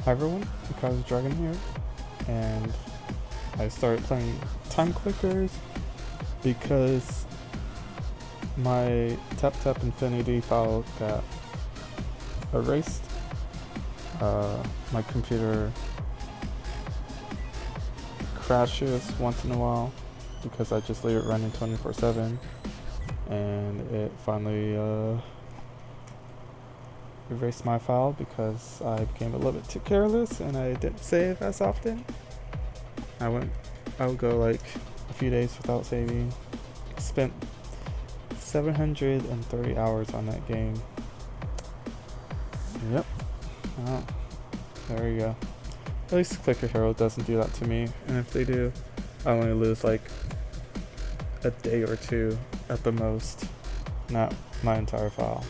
Hi everyone, Mckaiser Dragon here, and I started playing time clickers because my Tap Tap Infinity file got erased. My computer crashes once in a while because I just leave it running 24/7, and it finally erased my file because I became a little bit too careless and I didn't save as often. I would go like a few days without saving. Spent 730 hours on that game. Yep. Oh, there you go. At least Clicker Hero doesn't do that to me, and if they do, I only lose like a day or two at the most, not my entire file.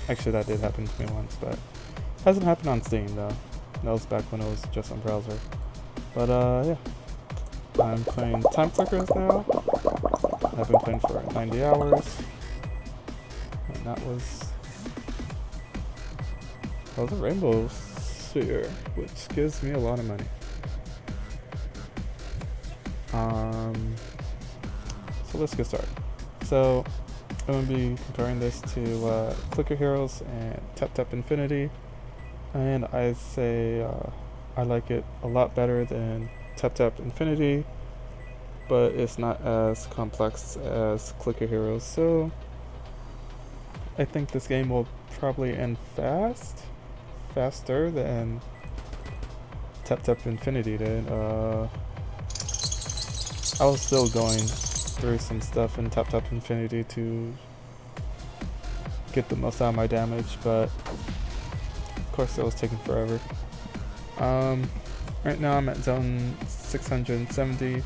Actually, that did happen to me once, but hasn't happened on Steam though. That was back when it was just on browser. But yeah, I'm playing time clickers now. I've been playing for 90 hours, and that was a rainbow sphere, which gives me a lot of money. So let's get started. So I'm going to be comparing this to Clicker Heroes and Tap Tap Infinity, and I say I like it a lot better than Tap Tap Infinity, but it's not as complex as Clicker Heroes, so I think this game will probably end faster than Tap Tap Infinity did. I was still going through some stuff in Tap Tap Infinity to get the most out of my damage, but of course it was taking forever. Right now I'm at zone 670.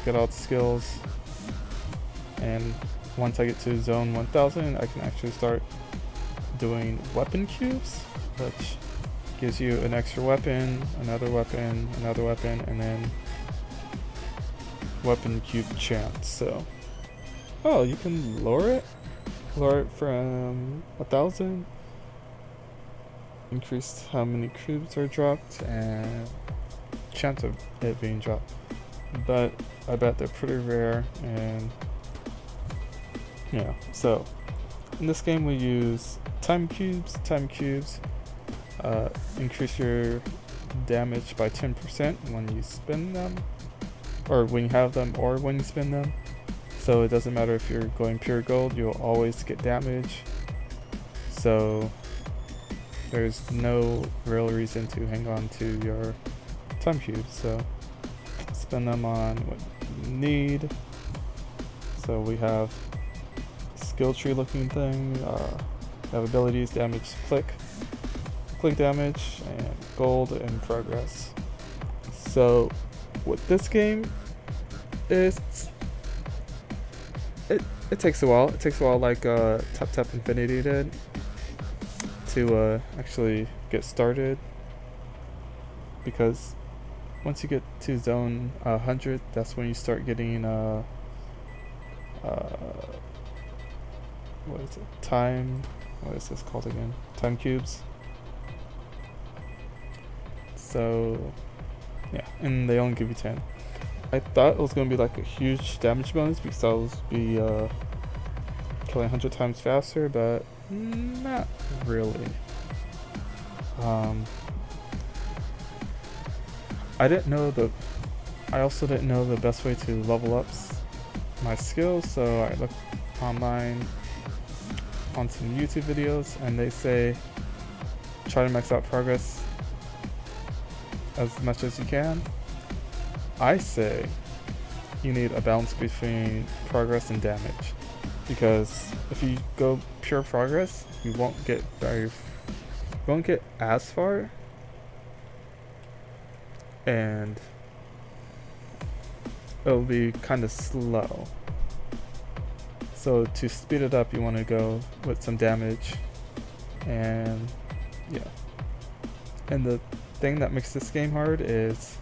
Get all the skills, and once I get to zone 1000 I can actually start doing weapon cubes, which gives you an extra weapon, another weapon, and then weapon cube chance. So, oh, you can lower it from 1000, increase how many cubes are dropped, and chance of it being dropped. But I bet they're pretty rare, and yeah. So in this game we use time cubes. Increase your damage by 10% when you spin them, or when you have them, or when you spin them. So it doesn't matter if you're going pure gold, you'll always get damage. So there's no real reason to hang on to your time cubes. So spend them on what you need. So we have skill tree looking thing. We have abilities, damage, click damage, and gold and progress. So with this game, it takes a while. It takes a while, like Tap Tap Infinity did, to actually get started, because once you get to zone 100, that's when you start getting what is this called again? Time cubes. So yeah, and they only give you 10. I thought it was going to be like a huge damage bonus because I was be killing 100 times faster, but not really. I also didn't know the best way to level up my skills, so I looked online on some YouTube videos, and they say try to max out progress as much as you can. I say you need a balance between progress and damage, because if you go pure progress, you won't get as far, and it'll be kind of slow. So to speed it up, you want to go with some damage, and yeah. And the thing that makes this game hard is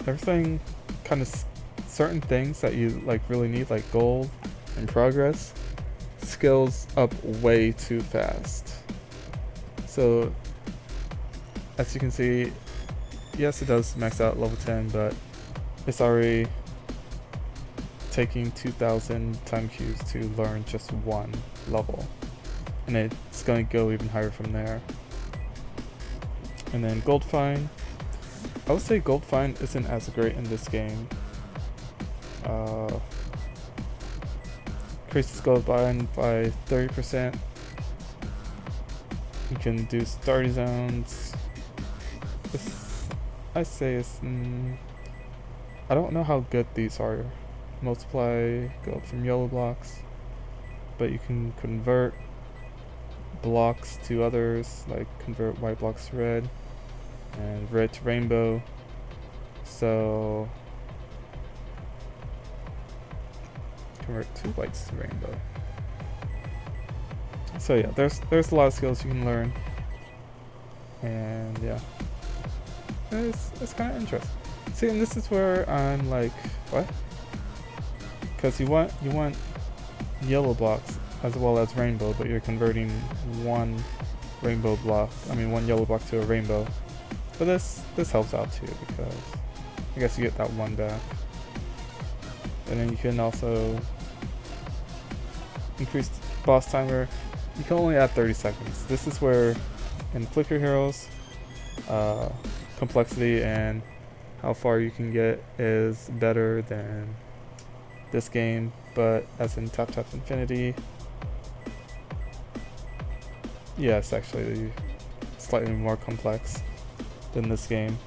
everything kind of certain things that you like really need, like gold and progress, scales up way too fast. So as you can see, yes, it does max out level 10, but it's already taking 2,000 time cubes to learn just one level, and it's going to go even higher from there. And then Gold Find, I would say Gold Find isn't as great in this game. Increases Gold Find by 30%. You can do starter zones. I say it's, I don't know how good these are. Multiply gold from yellow blocks, but you can convert blocks to others, like convert white blocks to red and red to rainbow. So convert two whites to rainbow. So yeah, there's a lot of skills you can learn, and yeah, it's kind of interesting. See, and this is where I'm like, what? Because you want yellow blocks as well as rainbow, but you're converting one yellow block to a rainbow. But this helps out too, because I guess you get that one back. And then you can also increase the boss timer. You can only add 30 seconds. This is where in Clicker Heroes, complexity and how far you can get is better than this game, but as in Tap Tap Infinity, yeah, it's actually slightly more complex than this game.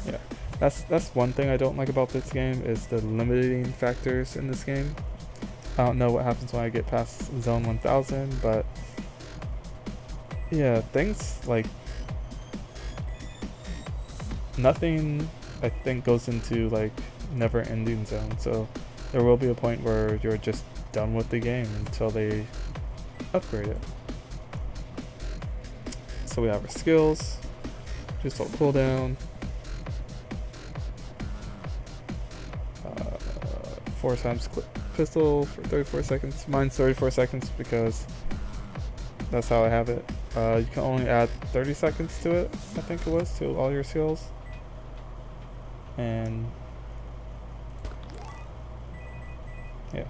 Yeah, that's one thing I don't like about this game, is the limiting factors in this game. I don't know what happens when I get past zone 1000, but yeah, things like nothing I think goes into like never ending zone, so there will be a point where you're just done with the game until they upgrade it. So we have our skills, just hold cooldown, 4 times pistol for 34 seconds. Mine's 34 seconds because that's how I have it. You can only add 30 seconds to it, I think it was, to all your skills. And yeah.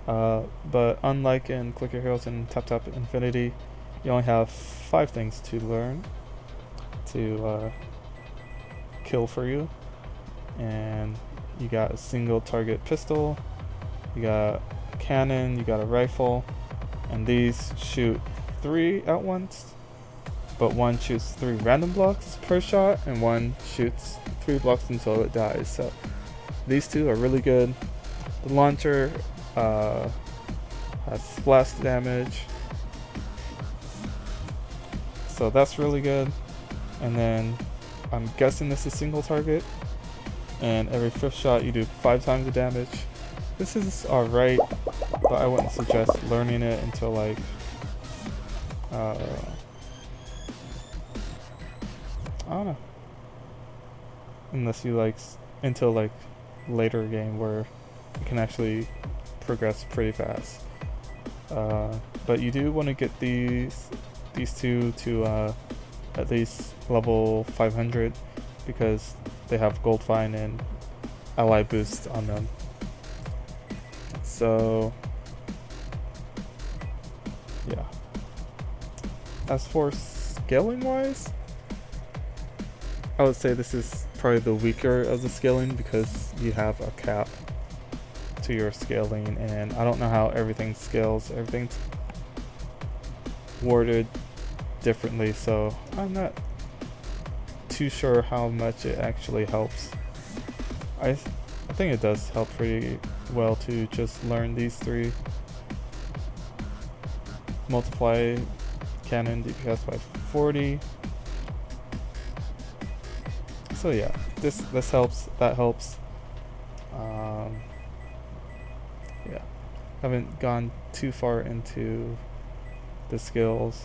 But unlike in Clicker Heroes and Tap Tap Infinity, you only have 5 things to learn to kill for you. And you got a single target pistol, you got a cannon, you got a rifle, and these shoot 3 at once, but one shoots 3 random blocks per shot, and one shoots 3 blocks until it dies. So these 2 are really good. The launcher has splash damage, so that's really good. And then I'm guessing this is single target, and every 5th shot you do 5 times the damage. This is alright, but I wouldn't suggest learning it until like I don't know, unless you like until like later game where you can actually progress pretty fast. But you do want to get these 2 to at least level 500, because they have gold find and ally boost on them. So yeah. As for scaling wise, I would say this is probably the weaker of the scaling, because you have a cap to your scaling, and I don't know how everything scales. Everything's worded differently, so I'm not too sure how much it actually helps. I think it does help pretty well to just learn these 3. Multiply cannon DPS by 40. So yeah, this helps, that helps. Yeah, haven't gone too far into the skills,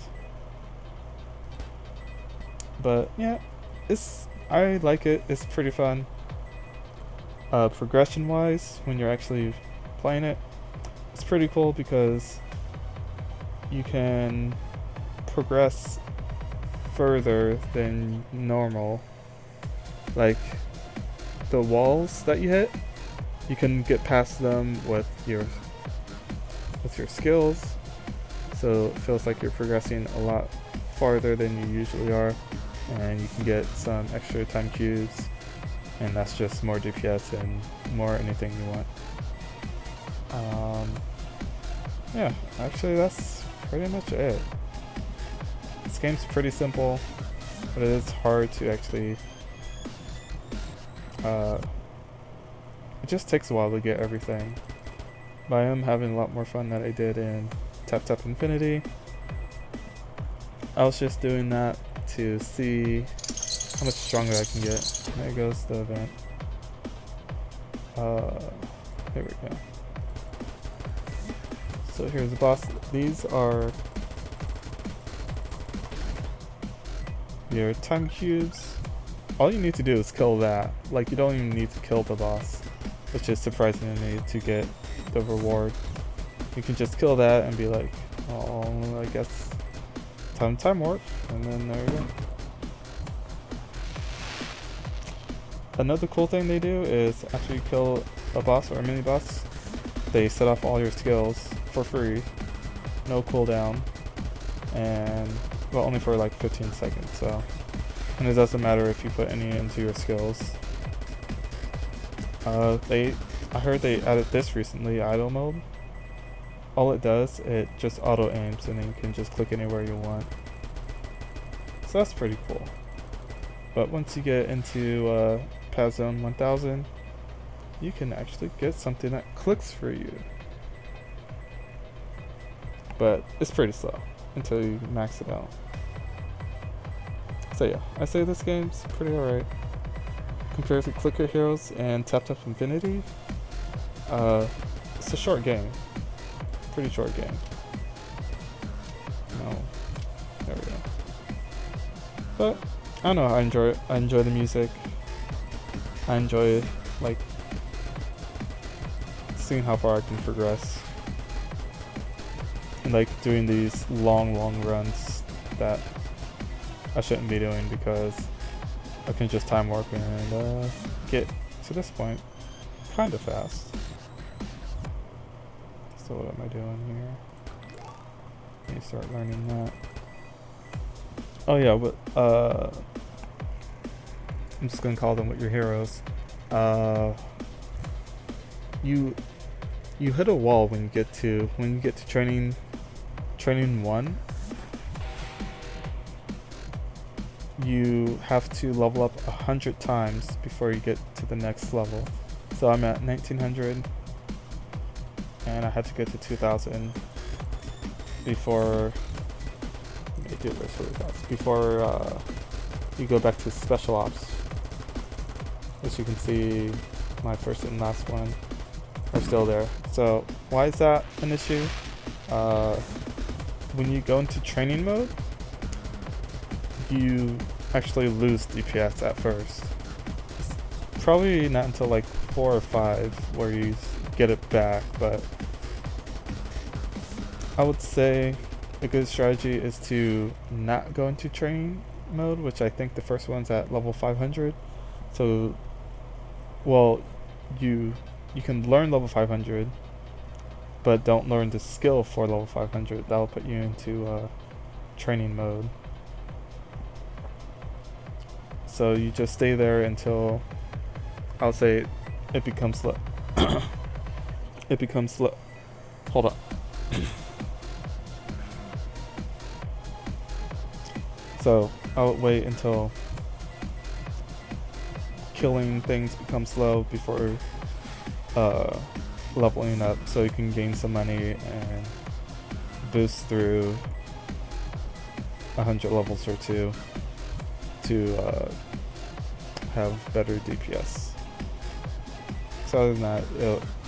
but yeah, I like it. It's pretty fun. Progression wise, when you're actually playing it, it's pretty cool, because you can progress further than normal. Like the walls that you hit, you can get past them with your skills. So it feels like you're progressing a lot farther than you usually are, and you can get some extra time cubes, and that's just more DPS and more anything you want. Yeah, actually that's pretty much it. This game's pretty simple, but it is hard to actually it just takes a while to get everything. But I am having a lot more fun than I did in Tap Tap Infinity. I was just doing that to see how much stronger I can get. There goes the event. Here we go. So here's the boss. These are your time cubes. All you need to do is kill that. Like, you don't even need to kill the boss, which is surprising to me to get the reward. You can just kill that and be like, oh, I guess time warp, and then there you go. Another cool thing they do is after you kill a boss or a mini boss, they set off all your skills for free, no cooldown, and well, only for like 15 seconds. So, and it doesn't matter if you put any into your skills. I heard they added this recently, idle mode. All it does, it just auto aims, and then you can just click anywhere you want. So that's pretty cool. But once you get into Path Zone 1000, you can actually get something that clicks for you. But it's pretty slow until you max it out. So yeah, I say this game's pretty alright. Compared to Clicker Heroes and Tap Tap Infinity, it's a short game. Pretty short game. No. There we go. But I don't know, I enjoy it. I enjoy the music. I enjoy like seeing how far I can progress. And like doing these long runs that I shouldn't be doing because I can just time warp and get to this point kind of fast. So what am I doing here? Let me start learning that. Oh yeah, but I'm just gonna call them with your heroes. You hit a wall when you get to training 1. You have to level up 100 times before you get to the next level. So I'm at 1900, and I had to get to 2000 before. Let me do this really fast. Before you go back to special ops, which you can see my first and last one are still there. So why is that an issue? When you go into training mode, you actually lose DPS at first. It's probably not until like 4 or 5 where you get it back, but I would say a good strategy is to not go into training mode, which I think the first one's at level 500. So, well, you can learn level 500, but don't learn the skill for level 500. That'll put you into training mode. So you just stay there until, I'll say, it becomes slow. It becomes slow. Hold on. So I'll wait until killing things becomes slow before leveling up, so you can gain some money and boost through 100 levels or 2 to have better DPS. So other than that,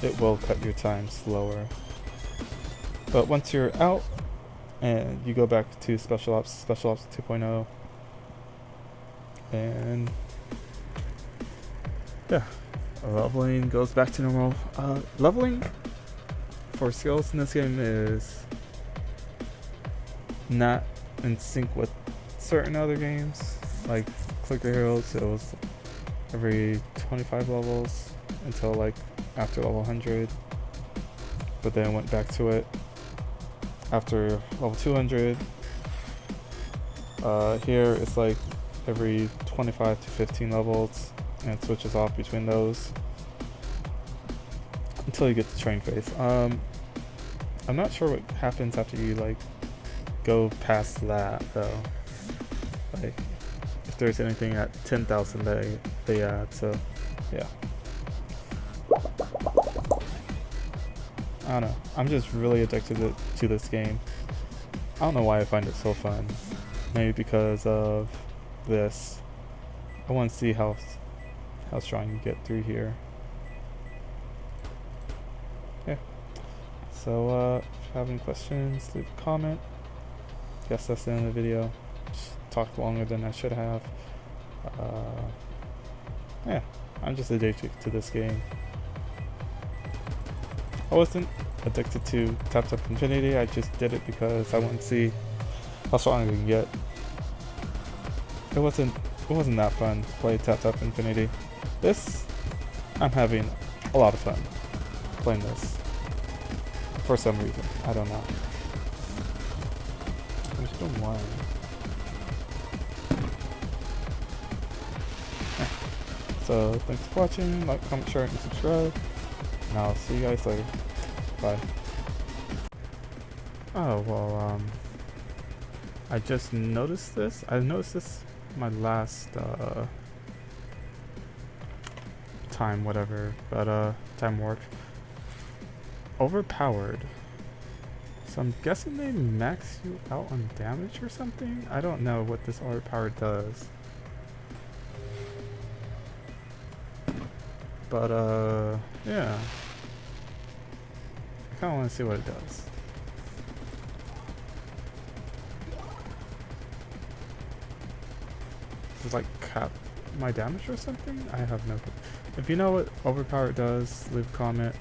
it will cut your time slower. But once you're out and you go back to Special Ops 2.0, and yeah, leveling goes back to normal. Leveling for skills in this game is not in sync with certain other games. Like Clicker Heroes, it was every 25 levels until like after level 100, but then went back to it after level 200. Here it's like every 25 to 15 levels, and it switches off between those until you get to train phase. I'm not sure what happens after you like go past that though. Like if there's anything at 10,000 they add, so yeah. I don't know. I'm just really addicted to this game. I don't know why I find it so fun. Maybe because of this. I want to see how strong you get through here. Yeah. So if you have any questions, leave a comment. Guess that's the end of the video. Just talked longer than I should have. Yeah, I'm just addicted to this game. I wasn't addicted to Tap Tap Infinity, I just did it because I wanted to see how strong I can get. It wasn't that fun to play Tap Tap Infinity. This, I'm having a lot of fun playing this. For some reason, I don't know. There's still one. So thanks for watching, like, comment, share, and subscribe. And I'll see you guys later. Bye. Oh, well, I just noticed this. I noticed this my last, time, whatever, but, time warp. Overpowered. So I'm guessing they max you out on damage or something? I don't know what this overpowered does. But, yeah. I kinda wanna see what it does. Does it like cap my damage or something? I have no clue. If you know what overpowered does, leave a comment.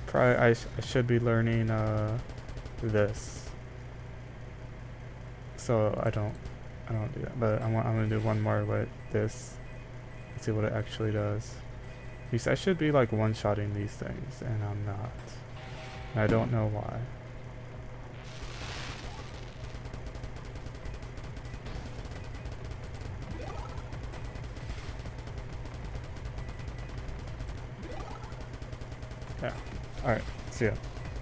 Probably I should be learning this. So I don't do that. But I'm gonna do one more with this. See what it actually does. Because I should be like one-shotting these things, and I'm not. And I don't know why. Yeah. Alright, see ya.